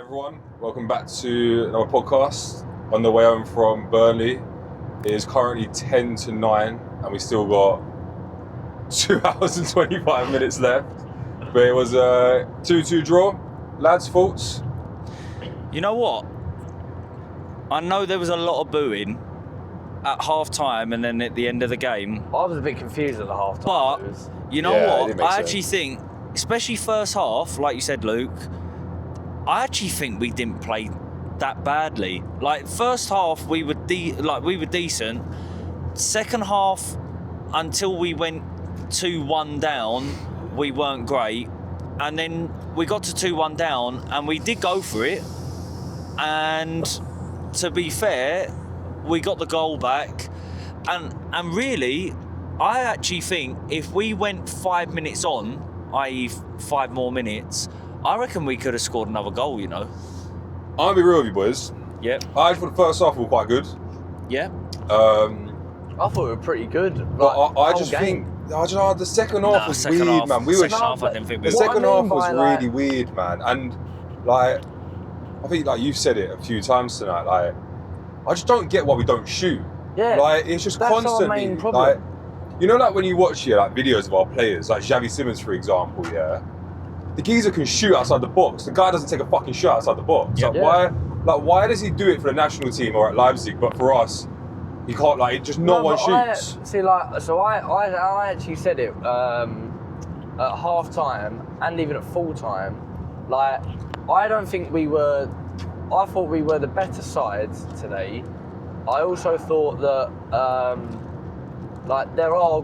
everyone, welcome back to another podcast on the way home from Burnley. It is currently 10 to 9 and we still got 2 hours and 25 minutes left, but it was a 2-2 draw. Lads, thoughts? You know what? I know there was a lot of booing at half time and then at the end of the game. I was a bit confused at the half time. But you know what? I actually think, especially first half, like you said, Luke, I actually think we didn't play that badly. Like first half, we were decent. Second half, until we went 2-1 down, we weren't great. And then we got to 2-1 down, and we did go for it. And to be fair, we got the goal back. And really, I actually think if we went 5 minutes on, i.e. 5 more minutes, I reckon we could have scored another goal, you know. I'll be real with you boys. Yeah. I thought the first half were quite good. Yeah. I thought we were pretty good. But I just think, the second half was weird, man. The second half was really weird, man. And like, I think like you've said it a few times tonight, like, I just don't get why we don't shoot. Yeah. Like, it's just that's constantly, our main problem. like, you know, like when you watch like videos of our players, like Xavi Simons, for example, yeah. The geezer can shoot outside the box. The guy doesn't take a fucking shot outside the box. Yep. Why does he do it for the national team or at Leipzig, but for us, he can't? Like, just no one shoots. I actually said it at half time and even at full time. Like, I thought we were the better side today. I also thought that like there are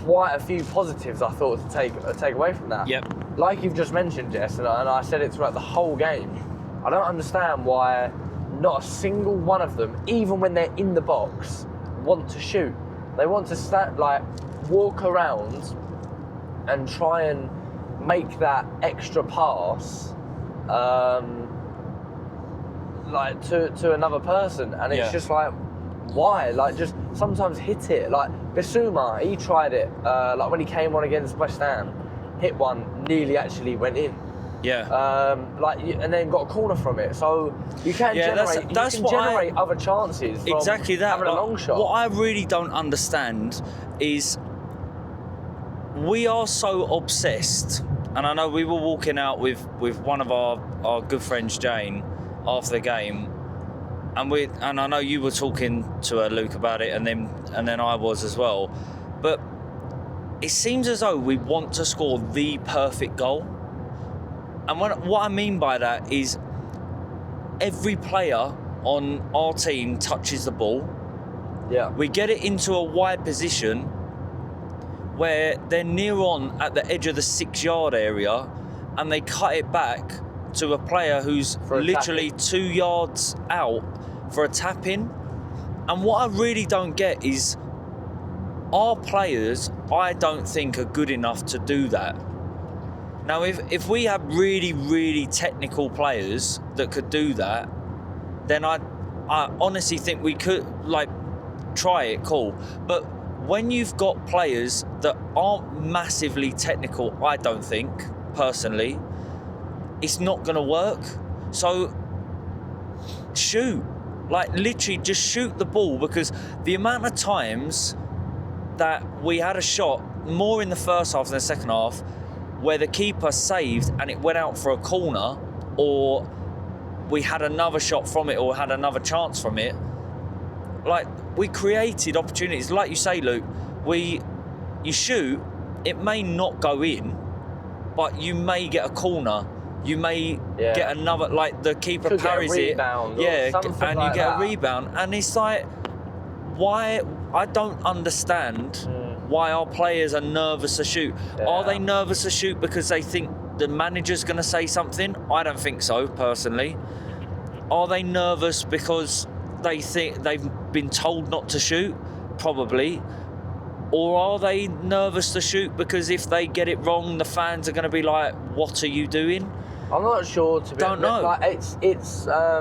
quite a few positives I thought to take away from that. Yep. Like you've just mentioned, Jess, and I said it throughout the whole game. I don't understand why not a single one of them, even when they're in the box, want to shoot. They want to walk around and try and make that extra pass, to another person, and it's just like, why? Like, just sometimes hit it. Like Bissouma, he tried it. Like when he came on against West Ham, hit one, nearly actually went in. Yeah. And then got a corner from it. So you can generate other chances from exactly that. having a long shot. What I really don't understand is we are so obsessed, and I know we were walking out with one of our good friends, Jane, after the game, and I know you were talking to her, Luke, about it, and then I was as well. But it seems as though we want to score the perfect goal. And what I mean by that is every player on our team touches the ball. Yeah. We get it into a wide position where they're near on at the edge of the 6-yard area, and they cut it back to a player who's literally 2 yards out for a tap-in. And what I really don't get is our players, I don't think, are good enough to do that. Now, if we had really, really technical players that could do that, then I honestly think we could, like, try it, cool. But when you've got players that aren't massively technical, I don't think, personally, it's not going to work. So, shoot. Like, literally, just shoot the ball, because the amount of times that we had a shot, more in the first half than the second half, where the keeper saved and it went out for a corner, or we had another shot from it or had another chance from it. Like, we created opportunities. Like you say, Luke, you shoot, it may not go in, but you may get a corner. You may get another, like the keeper parries it. And you get a rebound. And it's like, why? I don't understand why our players are nervous to shoot. Yeah. Are they nervous to shoot because they think the manager's going to say something? I don't think so, personally. Are they nervous because they think they've been told not to shoot? Probably. Or are they nervous to shoot because if they get it wrong, the fans are going to be like, what are you doing? I'm not sure, to be honest. Don't know. Like, it's. I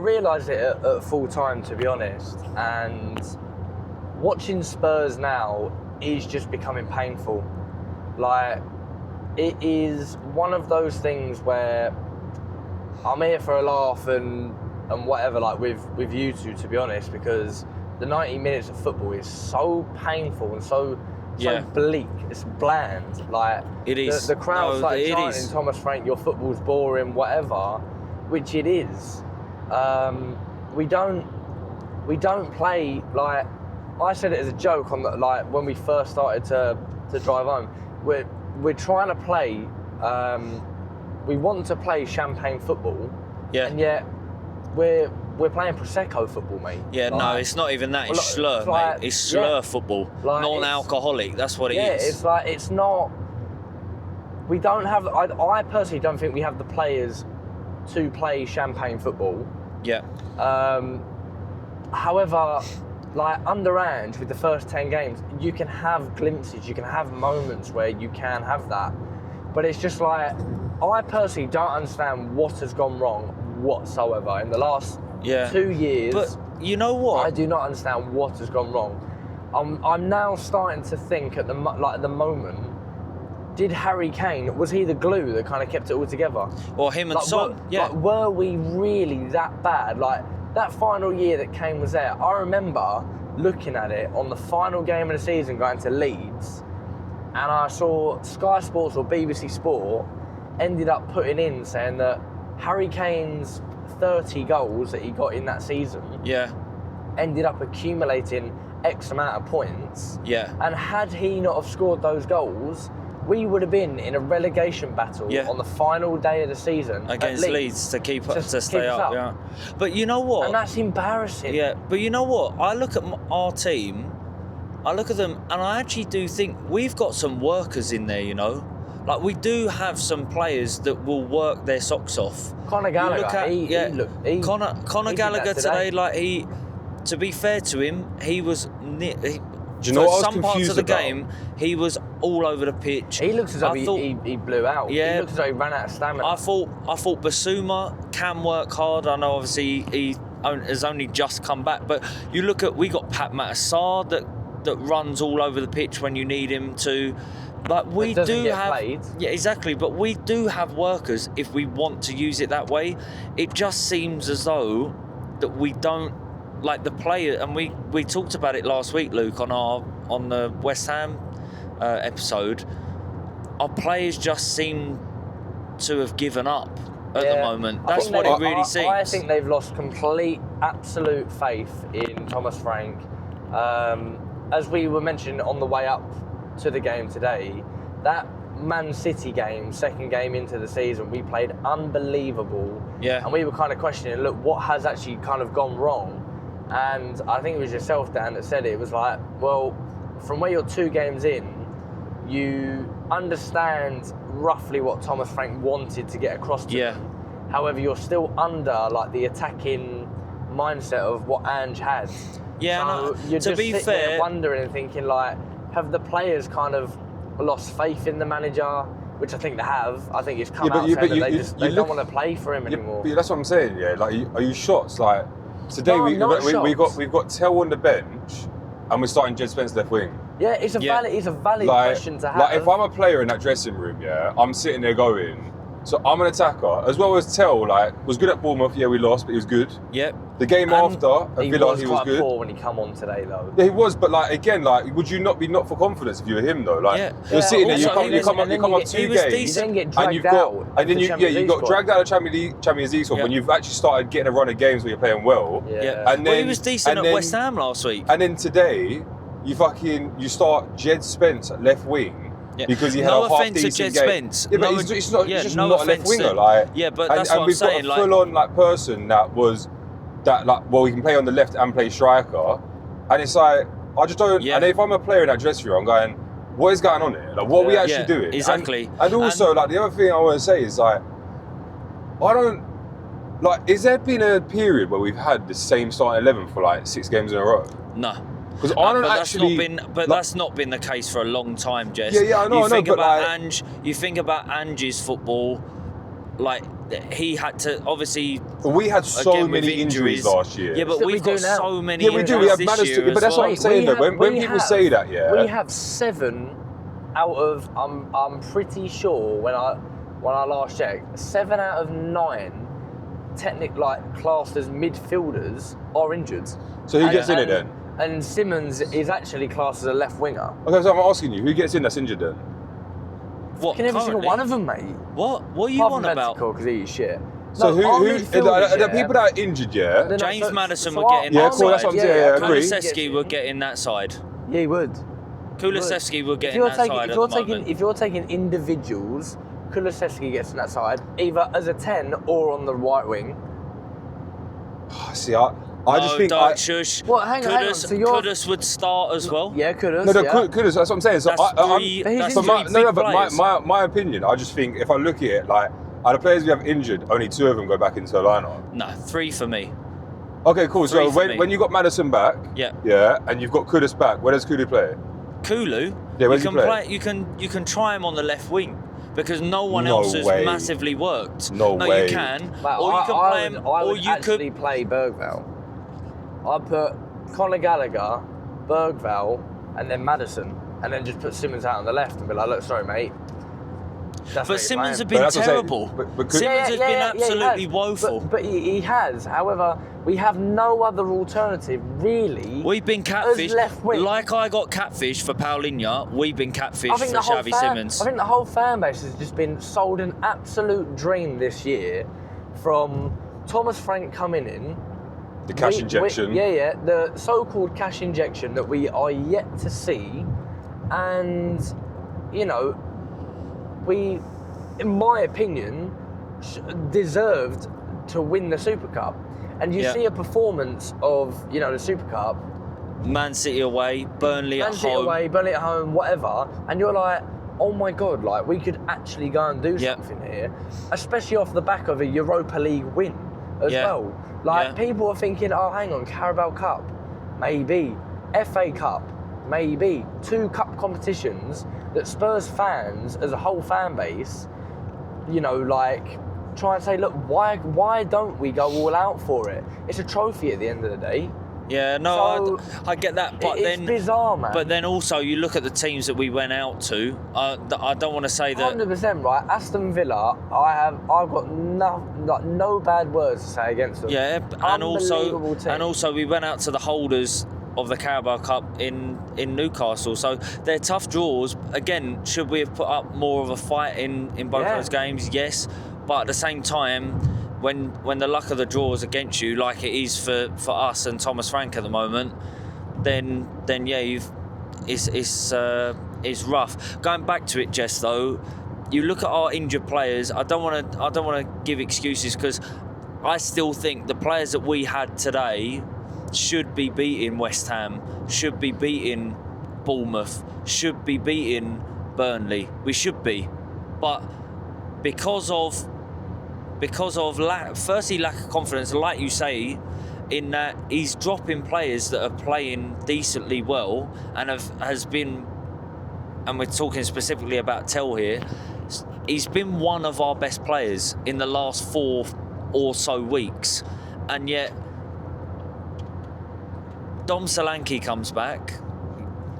realised it at full time, to be honest, and watching Spurs now is just becoming painful. Like, it is one of those things where I'm here for a laugh and whatever, like with you two, to be honest, because the 90 minutes of football is so painful and so bleak. It's bland. Like it is. The crowd's chanting, Thomas Frank, your football's boring, whatever, which it is. We don't play like. I said it as a joke on like when we first started to drive home. We're trying to play. We want to play champagne football. Yeah. And yet we're playing Prosecco football, mate. Yeah, like, no, it's not even that. It's slur, it's like, mate. It's slur football. Like, non-alcoholic. That's what it is. Yeah, it's like it's not. We don't have. I personally don't think we have the players to play champagne football. Yeah. However, like under Ange, with the first 10 games, you can have glimpses, you can have moments where you can have that. But it's just like, I personally don't understand what has gone wrong whatsoever in the last 2 years. But you know what? I do not understand what has gone wrong. I'm now starting to think at the moment, did Harry Kane, was he the glue that kind of kept it all together? Or him and Son, were we really that bad? Like, that final year that Kane was there, I remember looking at it on the final game of the season going to Leeds, and I saw Sky Sports or BBC Sport ended up putting in saying that Harry Kane's 30 goals that he got in that season ended up accumulating X amount of points. Yeah. And had he not have scored those goals, we would have been in a relegation battle on the final day of the season against Leeds to stay up. Yeah, but you know what? And that's embarrassing. Yeah, but you know what? I look at our team, I look at them, and I actually do think we've got some workers in there. You know, like we do have some players that will work their socks off. Conor Gallagher, Conor Gallagher today, like he. To be fair to him, he was. Do you know what I was some parts of the about? game, he was all over the pitch. He looks as though he blew out. Yeah, he looks as though he ran out of stamina. I thought Basuma can work hard. I know obviously he has only just come back, but you look at, we got Pat Matassar that runs all over the pitch when you need him to. But we do have played. Yeah, exactly. But we do have workers if we want to use it that way. It just seems as though that we don't. Like the player, and we talked about it last week, Luke, on the West Ham episode. Our players just seem to have given up at the moment. That's what it really seems. I think they've lost complete, absolute faith in Thomas Frank. As we were mentioning on the way up to the game today, that Man City game, second game into the season, we played unbelievable. Yeah. And we were kind of questioning, look, what has actually kind of gone wrong? And I think it was yourself, Dan, that said it. It was like, well, from where you're 2 games in, you understand roughly what Thomas Frank wanted to get across to them. However, you're still under like the attacking mindset of what Ange had. Yeah, so you're to just be sitting fair, there wondering and thinking like, have the players kind of lost faith in the manager? Which I think they have. I think it's come out saying that they don't want to play for him anymore. But that's what I'm saying. Yeah, like, are you shocked? Like. Today we've got Tell on the bench, and we're starting Jed Spence left wing. Yeah, it's a valid question to have. Like if I'm a player in that dressing room, I'm sitting there going, so I'm an attacker as well as Tell. Like was good at Bournemouth. Yeah, we lost, but he was good. Yep. The game after at Villa, he was good. Poor when he come on today, though. Yeah, he was, but like again, like would you not be not for confidence if you were him though? Like you're sitting there, you come on 2 games, and then you got dragged out of Champions League when you've actually started getting a run of games where you're playing well. Yeah. And then he was decent at West Ham last week. And then today, you start Jed Spence at left wing. Yeah. Because he had a half decent game. Yeah, but he's not a left winger. Like, but that's what I'm saying. And we've got a full-on person that was he can play on the left and play striker. And it's like I just don't. Yeah. And if I'm a player in that dressing room, I'm going, what is going on here? Like, what are we actually doing? Exactly. And also, like the other thing I want to say is like, I don't like. Is there been a period where we've had the same starting 11 for like 6 games in a row? No. Because I don't actually. That's not been the case for a long time, Jess. Yeah, I know. You think about Ange's football, like he had to obviously. We had so many injuries last year. Yeah, but we've got so many. Yeah, we do. We have managed to. But that's what I'm saying. Though, when people say that, we have 7 out of. I'm pretty sure when I last checked, 7 out of 9 classed as midfielders are injured. So who gets in it then? And Simmons is actually classed as a left winger. Okay, so I'm asking you, who gets in that's injured then? What? Can every single currently? one of them, mate. What are you on about? Because he eats shit. So No, our who midfielders, are the people that are injured, yeah? They're not- James so- Maddison so would our- get in Yeah, that cool, that's side. what I'm saying, yeah, I agree. Kulusevski would get in that side. Yeah, he would. Kulusevski would get If in you're that taking, side if at you're the taking, moment. if you're taking individuals, Kulusevski gets in that side either as a 10 or on the right wing. See, I just think don't shush. Well, hang on. So you're- Kudus would start as well. Yeah, Kudus. no, yeah. Kudus, that's what I'm saying. So That's three. He's That's injured. three no, big but players. my opinion, I just think if I look at it, like, out of the players we have injured, only 2 of them go back into the lineup. No, 3 for me. Okay, cool. Three So for me. when you got Maddison back, Yeah. and you've got Kudus back, where does Kudus play? Kulu, Yeah, where's you he can play? You can try him on the left wing because no one No else has way. massively worked. No way. you can, Mate, or you can I play would, him, I or would you actually could. play Bergvall. I'd put Conor Gallagher, Bergvall, and then Maddison, and then just put Simmons out on the left and be like, look, sorry, mate. That's But what Simmons you're have playing. been that's what I'm saying. terrible. But Simmons has been he absolutely has. woeful. But he has. However, we have no other alternative, really. We've been as catfished. left wing. Like I got catfished for Paulinho, we've been catfished for Xavi Simmons. I think the whole fan base has just been sold an absolute dream this year from Thomas Frank coming in. the cash injection. The so-called cash injection that we are yet to see, and you know, we, in my opinion, deserved to win the Super Cup. And you see a performance of, you know, the Super Cup, Man City away, Burnley at home. Burnley at home, whatever, and you're like, oh my God, like we could actually go and do something here, especially off the back of a Europa League win as well. Like people are thinking, oh, hang on, Carabao Cup, maybe, FA Cup, maybe, 2 cup competitions that Spurs fans, as a whole fan base, you know, like, try and say, look, why don't we go all out for it? It's a trophy at the end of the day. Yeah, no, So, I get that, but it's bizarre, man. But then also, you look at the teams that we went out to. I don't want to say that. 100%, right? Aston Villa, I've got no bad words to say against them. Yeah, Unbelievable team. and also we went out to the holders of the Carabao Cup in Newcastle. So they're tough draws. Again, should we have put up more of a fight in both those games? Yes, but at the same time, when the luck of the draw is against you, like it is for us and Thomas Frank at the moment, then yeah, it's rough. Going back to it, Jess, though, you look at our injured players. I don't want to give excuses because I still think the players that we had today should be beating West Ham, should be beating Bournemouth, should be beating Burnley. We should be, but because of lack of confidence, like you say, in that he's dropping players that are playing decently well and has been, and we're talking specifically about Tell here, he's been one of our best players in the last 4 or so weeks, and yet Dom Solanke comes back.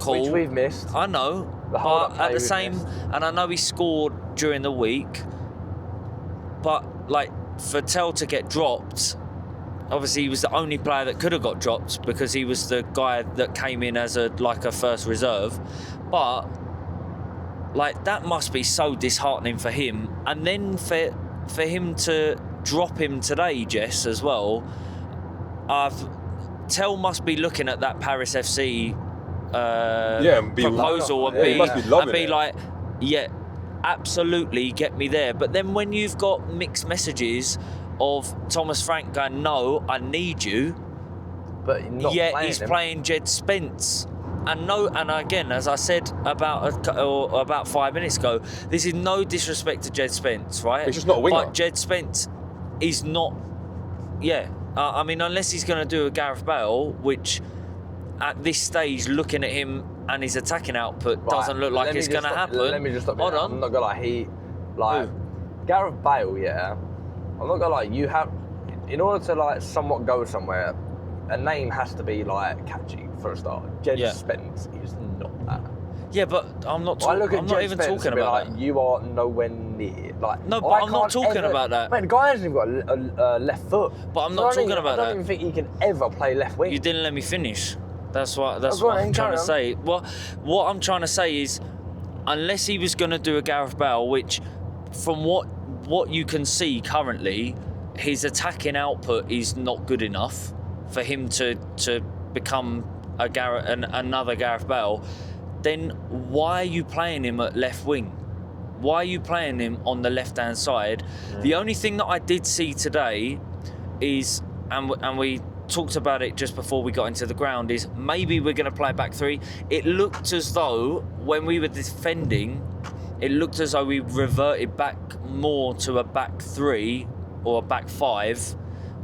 Cool. Which we've missed. I know, but at the same, and I know he scored during the week, but like for Tell to get dropped, obviously he was the only player that could have got dropped because he was the guy that came in as a first reserve, but like that must be so disheartening for him, and then for him to drop him today, Jess, as well. Tell must be looking at that Paris FC proposal and be like, yeah, absolutely, get me there. But then when you've got mixed messages of Thomas Frank going, no, I need you, but he's playing Jed Spence. And again, as I said about 5 minutes ago, this is no disrespect to Jed Spence, right? He's just not a winger. But Jed Spence is not. Yeah, I mean, unless he's going to do a Gareth Bale, which at this stage, looking at him and his attacking output, doesn't look like it's going to happen. Let me just stop. Hold on. I'm not gonna lie. Gareth Bale. Yeah, I'm not gonna lie. In order to somewhat go somewhere, a name has to be catchy for a start. Jed Yeah. Spence is not that. Yeah, but I'm not. I look at I'm Jed not even Spence talking and be about like, that. you are nowhere near. Like, No, but I I'm not can't talking ever- about that. Mate, the guy hasn't even got a left foot. But I'm Do not you know what I talking mean? about I don't that. even think he can ever play left wing. You didn't let me finish. That's what go on, I'm trying carry to on. say. What I'm trying to say is, unless he was going to do a Gareth Bale, which, from what you can see currently, his attacking output is not good enough for him to become another Gareth Bale. Then why are you playing him at left wing? Why are you playing him on the left-hand side? The only thing that I did see today is, and we talked about it just before we got into the ground, is maybe we're going to play back three. It looked as though when we were defending, it looked as though we reverted back more to a back three or a back five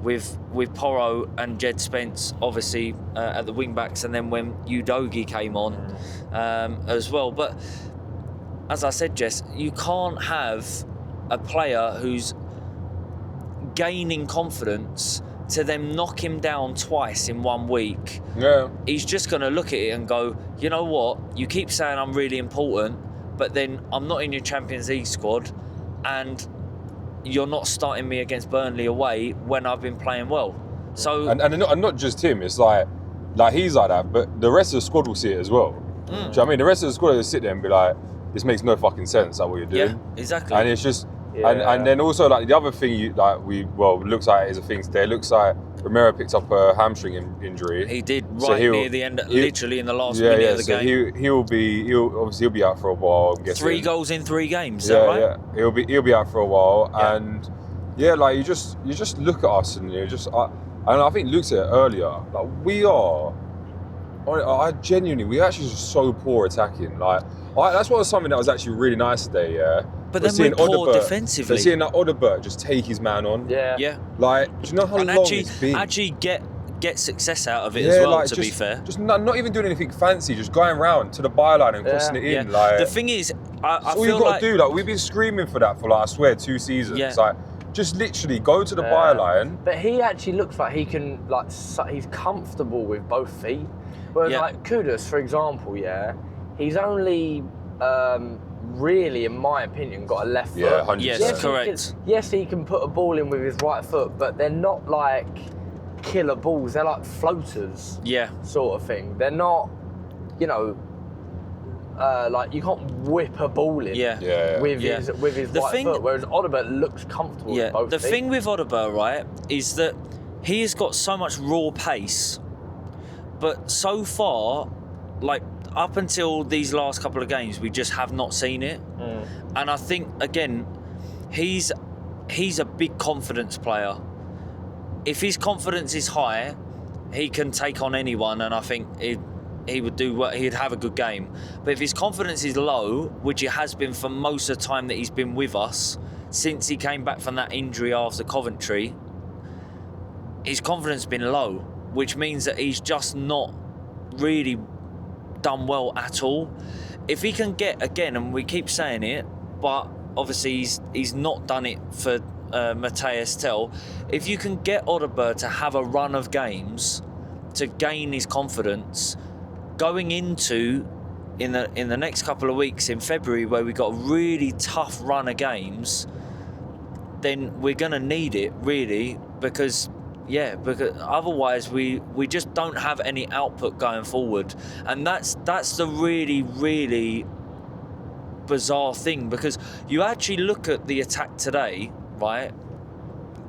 with Porro and Jed Spence obviously at the wing backs, and then when Udogie came on as well. But as I said, Jess, you can't have a player who's gaining confidence to then knock him down twice in 1 week. Yeah. He's just going to look at it and go, you know what, you keep saying I'm really important, but then I'm not in your Champions League squad, and you're not starting me against Burnley away when I've been playing well. So And not just him. It's like he's like that, but the rest of the squad will see it as well. Do you know what I mean? The rest of the squad will sit there and be like, "This makes no fucking sense. Like what you're doing." yeah, exactly. And it's just, and then also like the other thing looks like is a thing today. It looks like Romero picked up a hamstring injury. He did So near the end, literally in the last minute of the so game. he'll be out for a while. I'm guessing. 3 goals in 3 games. Is that right? Yeah, he'll be out for a while, Yeah. and like you just look at us and you just, and I think Luke said it earlier. Like we actually just so poor attacking. Like that's what was something that was actually really nice today. Yeah. But then we're poor defensively. Seeing that Odegaard just take his man on. Yeah. Yeah. Like, do you know how And long it's been? actually get success out of it as well, to be fair. Just not even doing anything fancy, just going round to the byline and crossing it in. Like, the thing is, I all feel you've got like to do. Like, we've been screaming for that for like, I swear, 2 seasons. Yeah. Like, just literally go to the byline. But he actually looks like he can, like, he's comfortable with both feet. Whereas, like, Kudus, for example, he's only really, in my opinion, got a left foot. Yeah, 100%. Yes, correct. He can put a ball in with his right foot, but they're not like killer balls. They're like floaters, sort of thing. They're not, like you can't whip a ball in with his right foot. Whereas Odegaard looks comfortable with both feet. The thing with Odegaard, right, is that he has got so much raw pace, but so far, like, up until these last couple of games, we just have not seen it. And I think, again, he's a big confidence player. If his confidence is high, he can take on anyone, and I think he would do what he'd have a good game. But if his confidence is low, which it has been for most of the time that he's been with us, since he came back from that injury after Coventry, his confidence has been low, which means that he's just not really done well at all. If he can get, again, and we keep saying it, but obviously he's not done it for Matthias Tell. If you can get Odegaard to have a run of games to gain his confidence, going into in the next couple of weeks in February, where we got a really tough run of games, then we're gonna need it really, because otherwise we just don't have any output going forward, and that's the really, really bizarre thing, because you actually look at the attack today, right?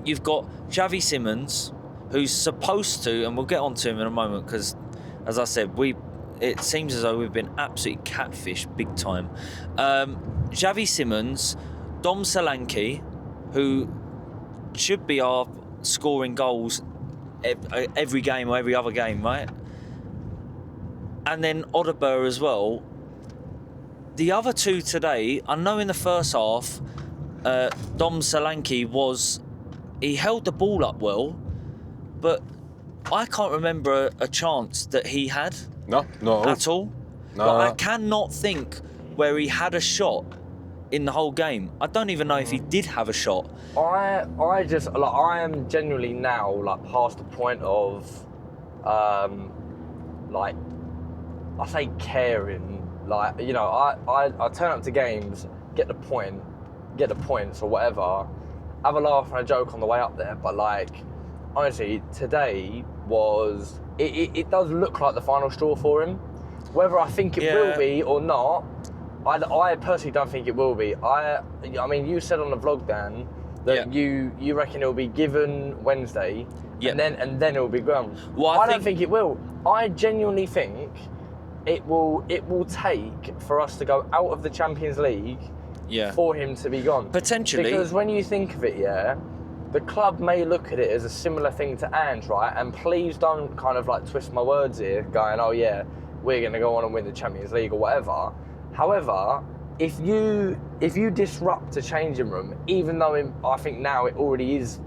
You've got Xavi Simons, who's supposed to, and we'll get on to him in a moment, because as I said, it seems as though we've been absolutely catfished big time. Xavi Simons, Dom Solanke, who should be our scoring goals every game or every other game, right? And then Odegaard as well. The other two today, I know in the first half, Dom Solanke he held the ball up well, but I can't remember a chance that he had. No, not at all. No, I cannot think where he had a shot in the whole game. I don't even know if he did have a shot. I am genuinely now like past the point of like, I say caring, like, you know, I turn up to games, get the points or whatever, have a laugh and a joke on the way up there, but like, honestly, today was, it does look like the final straw for him. Whether I think it will be or not, I personally don't think it will be. I mean, you said on the vlog, Dan, that you reckon it'll be given Wednesday, and then it'll be gone. Well, I don't think it will. I genuinely think it will take for us to go out of the Champions League for him to be gone. Potentially. Because when you think of it, the club may look at it as a similar thing to Ange, right? And please don't kind of like twist my words here, going, oh yeah, we're going to go on and win the Champions League or whatever. However, if you disrupt a changing room, even though I think now it already is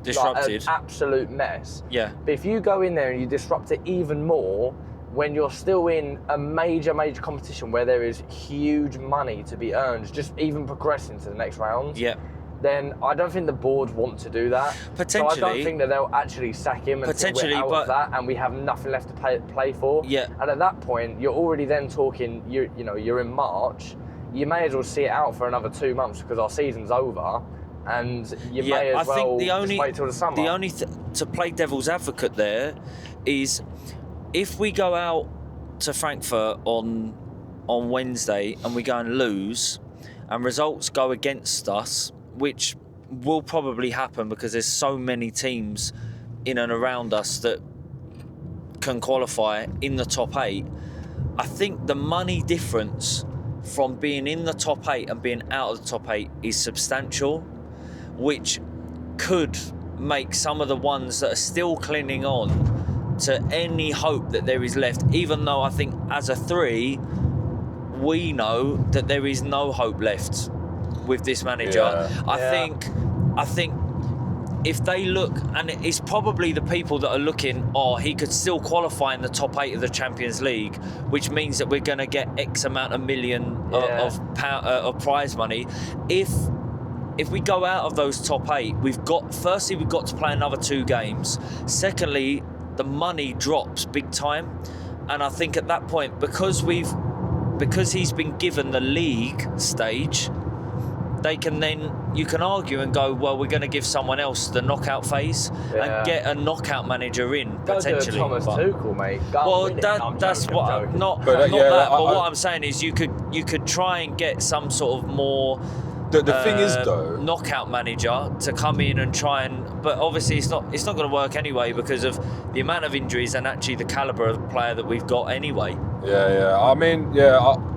disrupted, like an absolute mess. Yeah. But if you go in there and you disrupt it even more, when you're still in a major competition where there is huge money to be earned, just even progressing to the next round, then I don't think the board want to do that. Potentially. So I don't think that they'll actually sack him until we're out of that and we have nothing left to play for. Yeah. And at that point, you're already then talking, you're in March, you may as well see it out for another 2 months because our season's over. And you may as well just wait till the summer. The only to play devil's advocate there is, if we go out to Frankfurt on Wednesday and we go and lose, and results go against us, which will probably happen because there's so many teams in and around us that can qualify in the top 8, I think the money difference from being in the top 8 and being out of the top 8 is substantial, which could make some of the ones that are still clinging on to any hope that there is left, even though I think as a 3, we know that there is no hope left with this manager. I think if they look, and it's probably the people that are looking, he could still qualify in the top 8 of the Champions League, which means that we're going to get X amount of million of prize money. If we go out of those top 8, we've got to play another 2 games. Secondly, the money drops big time, and I think at that point, because he's been given the league stage, you can argue and go, well, we're going to give someone else the knockout phase and get a knockout manager in potentially. Go Thomas Tuchel, mate. That's what not but, that. But what I'm saying is, you could try and get some sort of more. The thing is, though, knockout manager to come in and try and, but obviously it's not going to work anyway because of the amount of injuries and actually the calibre of player that we've got anyway. I mean,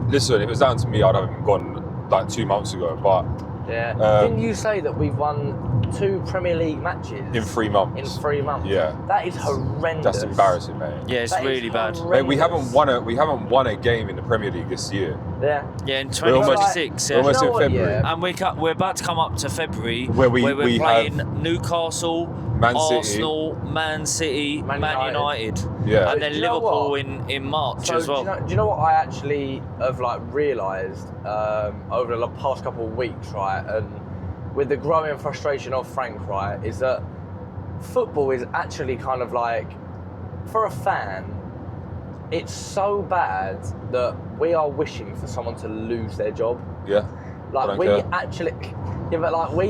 listen, if it was down to me, I'd have gone like 2 months ago. But didn't you say that we've won 2 Premier League matches in 3 months? Yeah, that is horrendous. That's embarrassing, mate. Yeah, it's really bad. Mate, we haven't won a game in the Premier League this year. Yeah, in 2026. We're almost in February, and we're about to come up to February where we're playing have Newcastle, Arsenal, Man City, Man United. Yeah, and then Liverpool in March as well. Do you know what I actually have realised over the past couple of weeks, right? And with the growing frustration of Frank, right, is that football is actually kind of like, for a fan, it's so bad that we are wishing for someone to lose their job. Yeah. We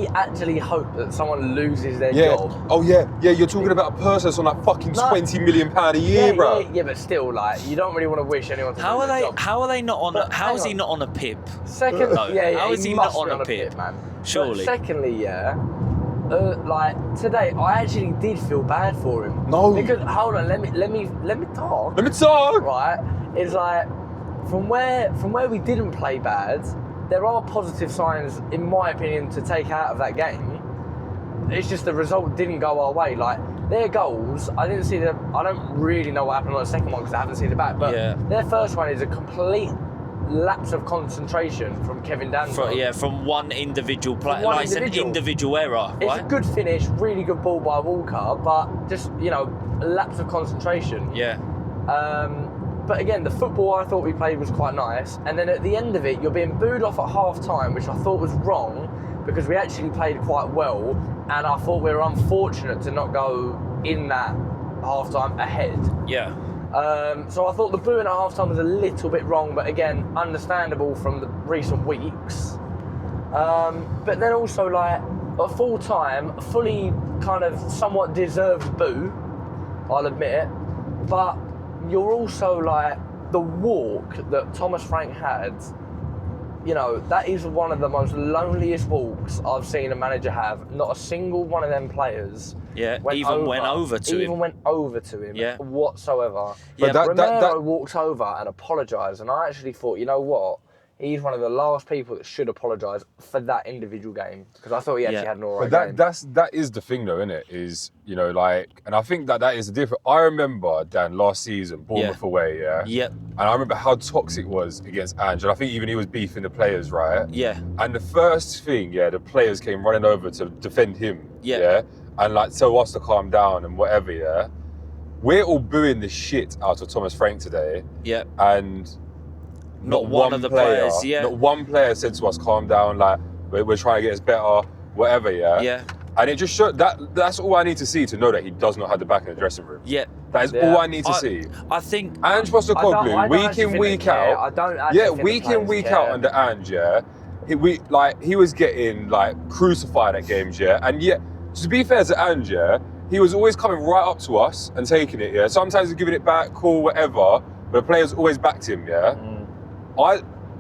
actually hope that someone loses their job. Oh yeah, you're talking about a person that's on £20 million a year, bro. Yeah, but still, you don't really want to wish anyone to lose their job. How are they not on? How is he not on a pip? Second, how is he not on a pip, man? Surely. But secondly, today I actually did feel bad for him. No. Because hold on, let me talk. Let me talk. Right, it's from where we didn't play bad, there are positive signs, in my opinion, to take out of that game. It's just the result didn't go our way. Their goals, I don't really know what happened on the second one because I haven't seen it back. But their first one is a complete lapse of concentration from Kevin Danso. From one individual player. It's an individual error, right? It's a good finish, really good ball by Walker, but just, a lapse of concentration. Yeah. But again, the football I thought we played was quite nice. And then at the end of it, you're being booed off at half-time, which I thought was wrong because we actually played quite well. And I thought we were unfortunate to not go in that half-time ahead. Yeah. So I thought the booing at half-time was a little bit wrong, but again, understandable from the recent weeks. But then also, like, at full-time, a fully kind of somewhat deserved boo, I'll admit, but you're also, like, the walk that Thomas Frank had, you know, that is one of the most loneliest walks I've seen a manager have. Not a single one of them players went over to him whatsoever. Yeah, but Romero walked over and apologised, and I actually thought, you know what? He's one of the last people that should apologise for that individual game, because I thought he actually had an alright game. That is the thing though, isn't it? Is, you know, like, and I think that is the difference. I remember, Dan, last season, Bournemouth away, Yep. And I remember how toxic it was against Ange, and I think even he was beefing the players, right? Yeah. And the first thing, the players came running over to defend him, and like tell us to calm down and whatever, We're all booing the shit out of Thomas Frank today, and not one of the players, not one player said to us, calm down, like, we're trying to get us better, whatever, And it just showed that's all I need to see to know that he does not have the back in the dressing room. That is all I need to see. I think Ange Postecoglou, week in, week out. Week in, week out under Ange, he was getting like crucified at games, and yet, to be fair to Ange, he was always coming right up to us and taking it, Sometimes he's giving it back, cool, whatever, but the players always backed him,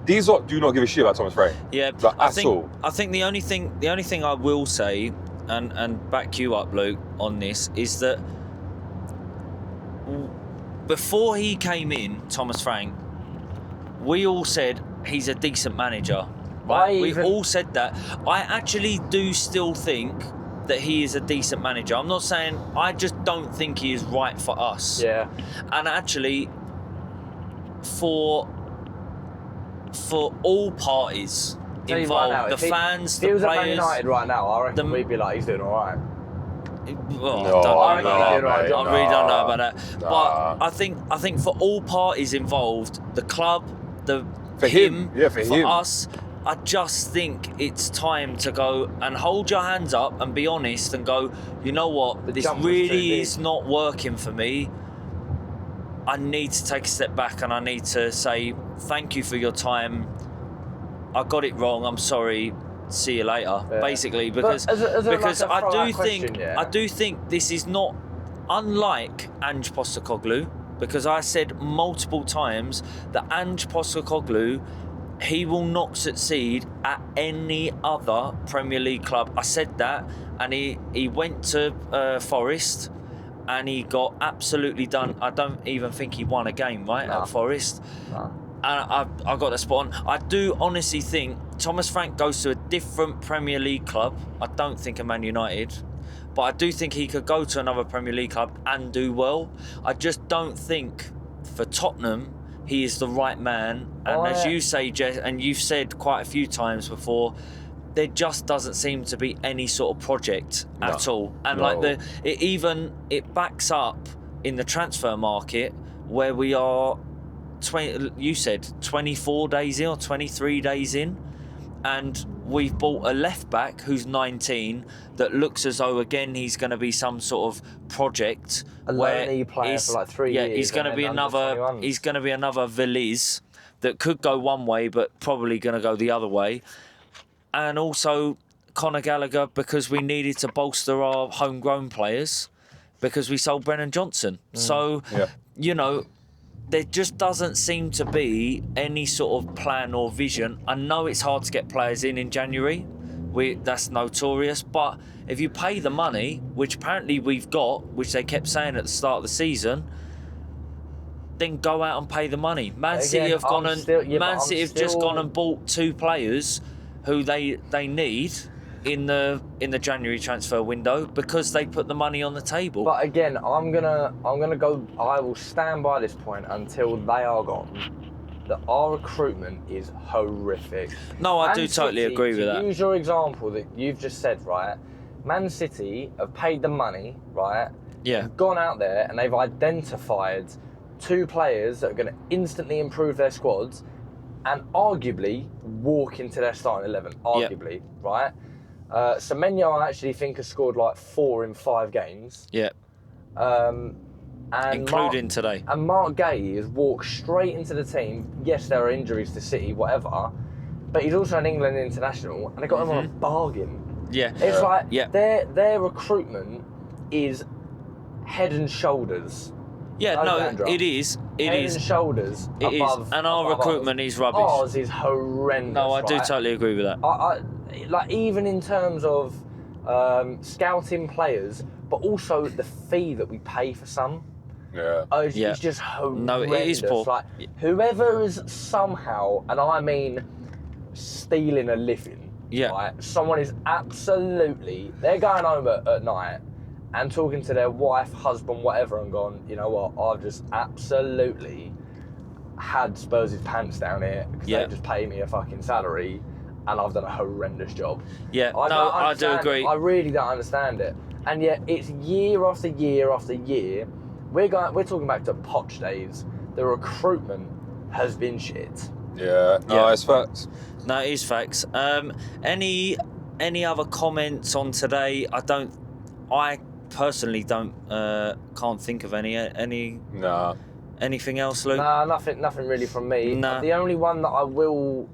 These lot do not give a shit about Thomas Frank. At all. I think the only thing I will say, and back you up, Luke, on this, is that before he came in, Thomas Frank, we all said he's a decent manager, right? We all said that. I actually do still think that he is a decent manager. I'm not saying, I just don't think he is right for us. And actually, for all parties involved, the fans, the players. If he was at Man United right now, I reckon we'd be like, he's doing all right. I really don't know about that. Nah. But I think for all parties involved, the club, for us, I just think it's time to go and hold your hands up and be honest and go, you know what, this really is not working for me. I need to take a step back and I need to say thank you for your time. I got it wrong. I'm sorry. See you later. Basically, because I do think this is not unlike Ange Postecoglou, because I said multiple times that Ange Postecoglou, he will not succeed at any other Premier League club. I said that, and he went to Forest. And he got absolutely done. I don't even think he won a game, at Forest. No. And I got that spot on. I do honestly think Thomas Frank goes to a different Premier League club. I don't think a Man United. But I do think he could go to another Premier League club and do well. I just don't think for Tottenham he is the right man. And as you say, Jess, and you've said quite a few times before, there just doesn't seem to be any sort of project at all. And it backs up in the transfer market where we are, you said 24 days in or 23 days in, and we've bought a left back who's 19 that looks as though again he's going to be some sort of project. A lonely player for like 3 years. He's going to be another. He's going to be another Veliz that could go one way but probably going to go the other way. And also Conor Gallagher, because we needed to bolster our homegrown players because we sold Brennan Johnson. So, there just doesn't seem to be any sort of plan or vision. I know it's hard to get players in January. That's notorious. But if you pay the money, which apparently we've got, which they kept saying at the start of the season, then go out and pay the money. Man City have just gone and bought 2 players who they need in the January transfer window because they put the money on the table. But again, I'm gonna go. I will stand by this point until they are gone. That our recruitment is horrific. No, I do totally agree with that. Use your example that you've just said, right? Man City have paid the money, right? They've gone out there and they've identified 2 players that are going to instantly improve their squads and arguably walk into their starting 11, right? Semenyo, I actually think, has scored like 4 in 5 games. And including today. And Mark Gay has walked straight into the team. Yes, there are injuries to City, whatever, but he's also an England international, and they got him on a bargain. Yeah. It's like their recruitment is head and shoulders. Yeah, no, Dandruff. it is. It head is. and shoulders It above. is. And our above recruitment ours. is rubbish. Ours is horrendous. No, I do right? totally agree with that. I like even in terms of scouting players, but also the fee that we pay for some. Yeah. It's just horrendous. No, it is poor. Like whoever is somehow, and I mean stealing a living. Yeah. Right? Someone is absolutely. They're going home at night and talking to their wife, husband, whatever, and going, you know what? I've just absolutely had Spurs' pants down here because they just pay me a fucking salary, and I've done a horrendous job. Yeah. I do agree. I really don't understand it. And yet it's year after year after year. We're talking back to Poch days. The recruitment has been shit. Yeah, no, it's facts. No, it is facts. Any other comments on today? I personally can't think of any. Nah. Anything else, Luke? Nah, nothing really from me. Nah. The only one that I will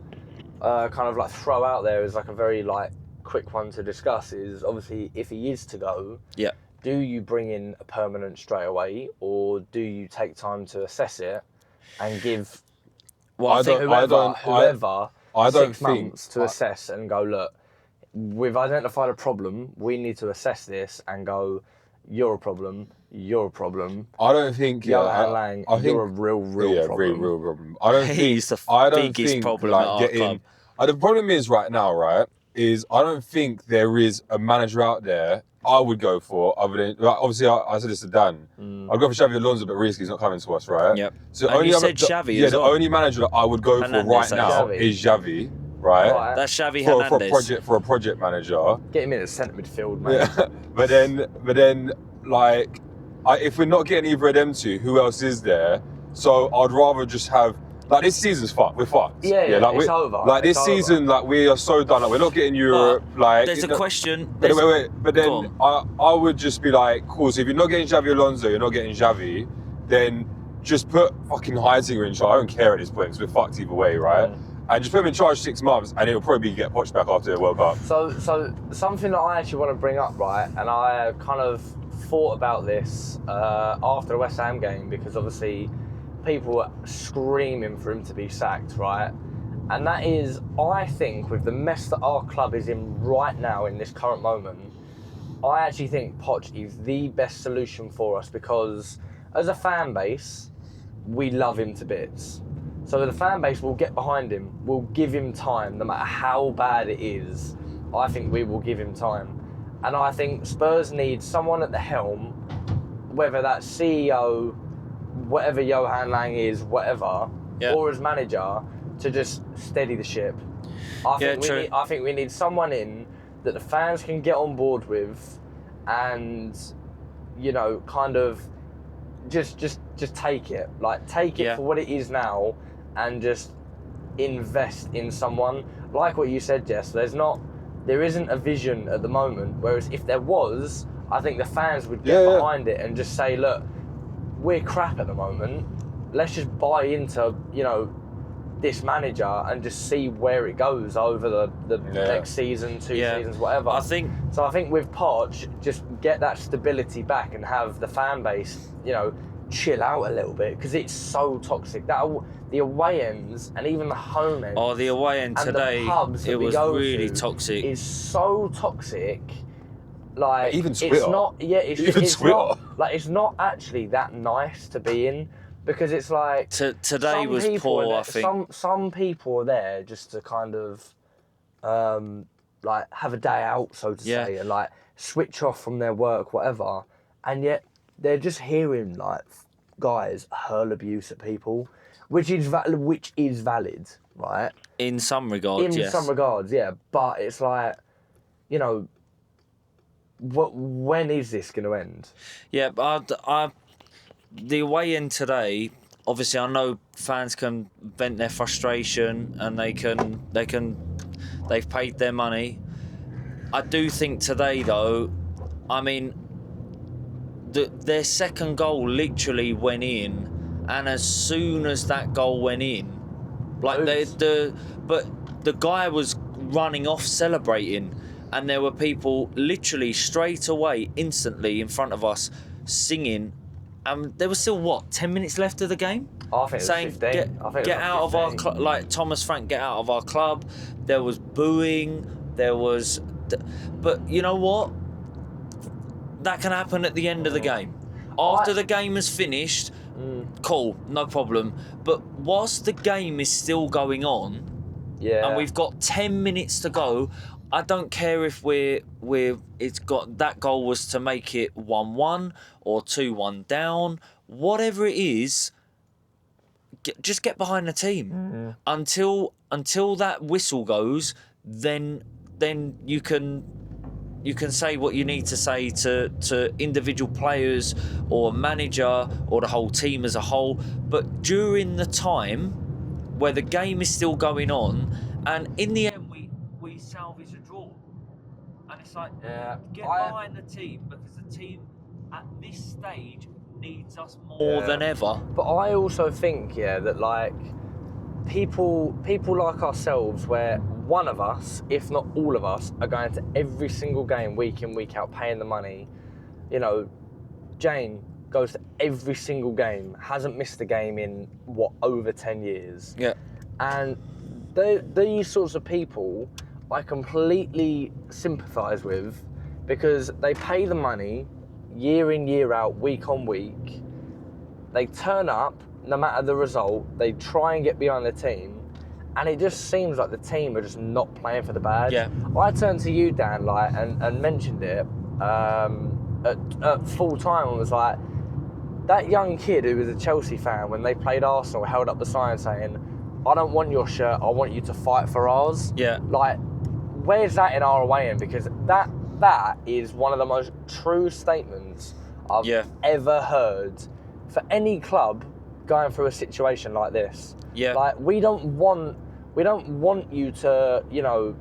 kind of like throw out there is like a very like quick one to discuss is obviously if he is to go. Yeah. Do you bring in a permanent straight away, or do you take time to assess it and give whoever 6 months to assess and go, look, we've identified a problem, we need to assess this and go, you're a problem. I don't think. Johan Lang, you're a real problem. Real problem. I don't He's think. the biggest problem at our club. The problem is right now, right? Is I don't think there is a manager out there I would go for other than obviously I said this to Dan. I'd go for Xavi Alonso, but Rieski's not coming to us, right? Yep. So And you said Xavi as well. the only manager that I would go for right now is Xavi, right? That's Xavi Hernandez. For a project manager. Get him in the centre midfield, mate. Yeah. but then like if we're not getting either of them two, who else is there? So I'd rather just have. Like this season's fucked. We're fucked. Yeah, like it's over. Like this season, like we are so done. Like we're not getting Europe. Like there's a question. Wait. But then I would just be like, cool. So if you're not getting Xavi Alonso, you're not getting Xavi, then just put fucking Heitinger in charge. I don't care at this point because we're fucked either way, right? And just put him in charge 6 months, and it'll probably get Poch back after the World Cup. So something that I actually want to bring up, right? And I kind of thought about this after the West Ham game because obviously. People were screaming for him to be sacked, right? And that is, I think, with the mess that our club is in right now in this current moment, I actually think Poch is the best solution for us because as a fan base, we love him to bits. So the fan base will get behind him, will give him time, no matter how bad it is. I think we will give him time. And I think Spurs need someone at the helm, whether that's CEO, whatever Johan Lang is, whatever, or as manager, to just steady the ship. I think we need someone in that the fans can get on board with, and you know, kind of just take it, like take it for what it is now, and just invest in someone. Like what you said, Jess. There isn't a vision at the moment. Whereas if there was, I think the fans would get behind it and just say, look. We're crap at the moment. Let's just buy into, you know, this manager and just see where it goes over the next season, 2 seasons, whatever. I think with Poch, just get that stability back and have the fan base, you know, chill out a little bit because it's so toxic. The away ends and even the home ends. Oh, the away end today, it was really toxic. It's so toxic. Like even Twitter. It's not. Yeah, it's Twitter. not. Like it's not actually that nice to be in because it's like today was poor. I think some people are there just to kind of like have a day out, so to say, and like switch off from their work, whatever. And yet they're just hearing like guys hurl abuse at people, which is valid, right? In some regards, In some regards, yeah. But it's like, you know. When is this going to end? Yeah, but the away end today. Obviously, I know fans can vent their frustration and they've paid their money. I do think today, though, I mean, their second goal literally went in, and as soon as that goal went in, like the guy was running off celebrating, and there were people literally straight away, instantly in front of us singing. There was still 10 minutes left of the game. I think saying, it was 15. get out of our club, like Thomas Frank, get out of our club. There was booing. There was, but you know what? That can happen at the end of the game. After the game is finished, cool, no problem. But whilst the game is still going on, and we've got 10 minutes to go, I don't care if it's got that goal was to make it 1-1 or 2-1 down, whatever it is. Just get behind the team until that whistle goes. Then you can say what you need to say to individual players or manager or the whole team as a whole. But during the time where the game is still going on, and in the end we salvage a draw, and it's like get behind the team, because the team at this stage needs us more than ever. But I also think that like people like ourselves, where one of us, if not all of us, are going to every single game week in, week out, paying the money. You know, Jane goes to every single game, hasn't missed a game in over 10 years. Yeah. And these sorts of people I completely sympathise with, because they pay the money year in, year out, week on week. They turn up, no matter the result, they try and get behind the team, and it just seems like the team are just not playing for the badge. Yeah. I turned to you, Dan, like, and mentioned it at full time, and was like, that young kid who was a Chelsea fan, when they played Arsenal, held up the sign saying, I don't want your shirt, I want you to fight for ours. Yeah. Like, where's that in our away end? Because that is one of the most true statements I've ever heard for any club going through a situation like this. Yeah. Like, we don't want you to, you know,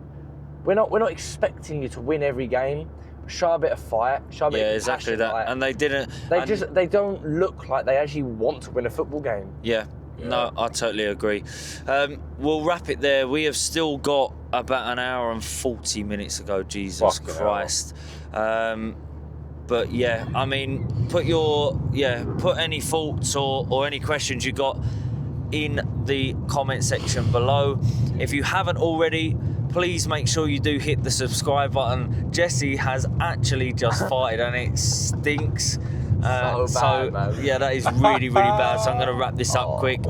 we're not expecting you to win every game. Show a bit of fight, show a bit of exactly passion, that. like, and they didn't. They don't look like they actually want to win a football game. Yeah. No, I totally agree. We'll wrap it there. We have still got about an hour and 40 minutes to go. Jesus Fucking Christ. But yeah, I mean, put any thoughts or any questions you got in the comment section below. If you haven't already, please make sure you do hit the subscribe button. Jesse has actually just farted and it stinks. So bad, man. Yeah, that is really, really bad. So I'm going to wrap this up quick.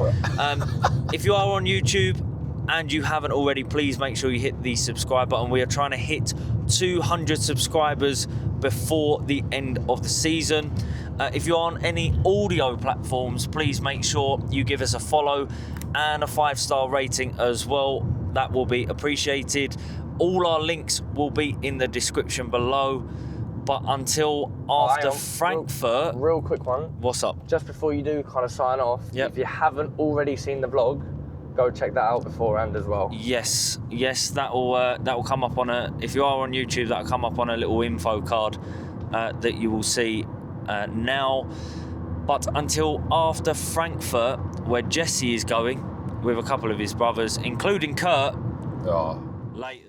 If you are on YouTube and you haven't already, please make sure you hit the subscribe button. We are trying to hit 200 subscribers before the end of the season. If you're on any audio platforms, please make sure you give us a follow and a 5-star rating as well. That will be appreciated. All our links will be in the description below. But until after Frankfurt... Real quick one. What's up? Just before you do kind of sign off, if you haven't already seen the vlog, go check that out beforehand as well. Yes, that will come up on if you are on YouTube, that'll come up on a little info card that you will see now. But until after Frankfurt, where Jesse is going with a couple of his brothers, including Kurt, later.